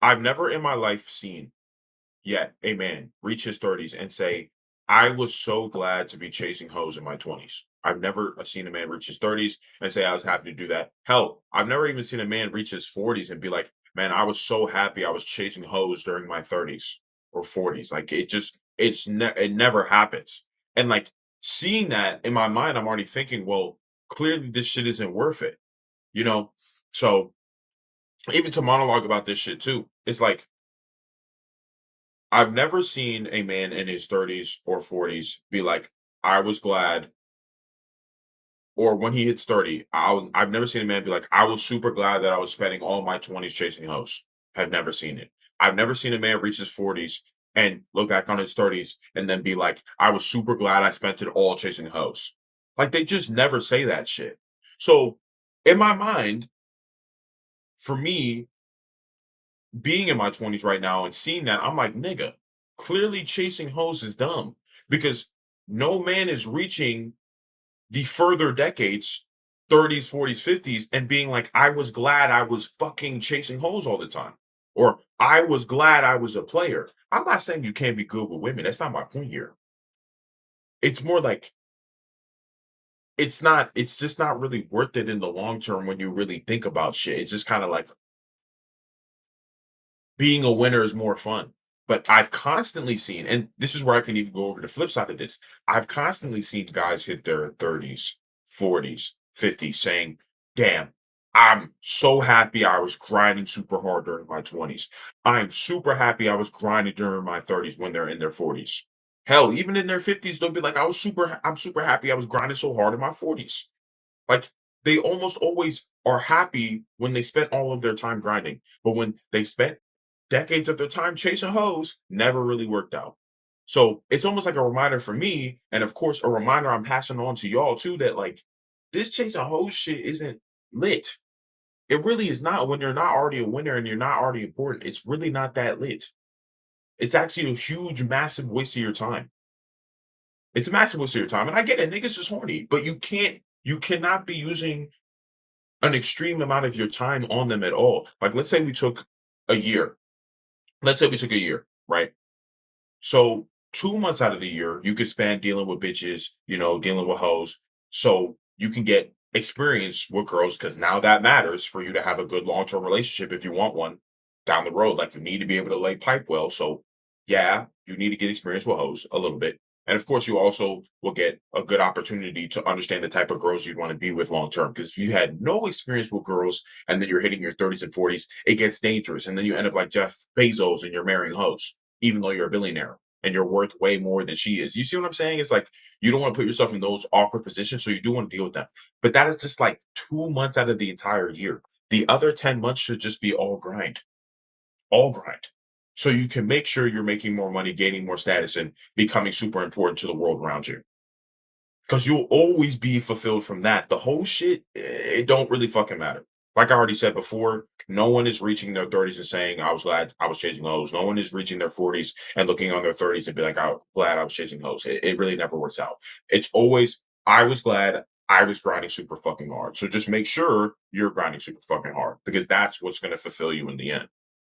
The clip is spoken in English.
I've never in my life seen yet a man reach his 30s and say, "I was so glad to be chasing hoes in my 20s." I've never seen a man reach his 30s and say, "I was happy to do that." Hell, I've never even seen a man reach his 40s and be like, "Man, I was so happy I was chasing hoes during my 30s or 40s." Like it never happens. And like seeing that in my mind, I'm already thinking, well, clearly this shit isn't worth it, you know? So even to monologue about this shit too, it's like I've never seen a man in his 30s or 40s be like, "I was glad," or when he hits 30, I've never seen a man be like, "I was super glad that I was spending all my 20s chasing hoes." I've never seen it. I've never seen a man reach his 40s and look back on his 30s and then be like, "I was super glad I spent it all chasing hoes." Like, they just never say that shit. So, in my mind, for me, being in my 20s right now and seeing that, I'm like, nigga, clearly chasing hoes is dumb because no man is reaching the further decades, 30s, 40s, 50s, and being like, I was glad I was fucking chasing hoes all the time. Or I was glad I was a player. I'm not saying you can't be good with women. That's not my point here. It's more like it's just not really worth it in the long term when you really think about shit. It's just kind of like being a winner is more fun. But I've constantly seen, and this is where I can even go over the flip side of this. I've constantly seen guys hit their 30s, 40s, 50s saying, damn, I'm so happy I was grinding super hard during my 20s. I'm super happy I was grinding during my 30s when they're in their 40s. Hell, even in their 50s, they'll be like, I'm super happy I was grinding so hard in my 40s. Like they almost always are happy when they spent all of their time grinding. But when they spent decades of their time chasing hoes, never really worked out. So it's almost like a reminder for me, and of course, a reminder I'm passing on to y'all too that like this chasing hoes shit isn't lit. It really is not when you're not already a winner and you're not already important. It's really not that lit. It's actually a huge, massive waste of your time. It's a massive waste of your time. And I get it, niggas just horny, but you cannot be using an extreme amount of your time on them at all. Like, let's say we took a year. Let's say we took a year, right? So 2 months out of the year, you could spend dealing with bitches, dealing with hoes. So you can get experience with girls because now that matters for you to have a good long-term relationship if you want one down the road. Like you need to be able to lay pipe well. So yeah, you need to get experience with hoes a little bit. And of course, you also will get a good opportunity to understand the type of girls you'd want to be with long term. Because if you had no experience with girls and then you're hitting your 30s and 40s, it gets dangerous. And then you end up like Jeff Bezos and you're marrying hoes even though you're a billionaire and you're worth way more than she is. You see what I'm saying? It's like you don't want to put yourself in those awkward positions, so you do want to deal with them. But that is just like 2 months out of the entire year. The other 10 months should just be all grind. So you can make sure you're making more money, gaining more status, and becoming super important to the world around you. Because you'll always be fulfilled from that. The whole shit, it don't really fucking matter. Like I already said before, no one is reaching their 30s and saying, I was glad I was chasing hoes. No one is reaching their 40s and looking on their 30s and be like, I'm glad I was chasing hoes. It really never works out. It's always, I was glad I was grinding super fucking hard. So just make sure you're grinding super fucking hard because that's what's going to fulfill you in the end.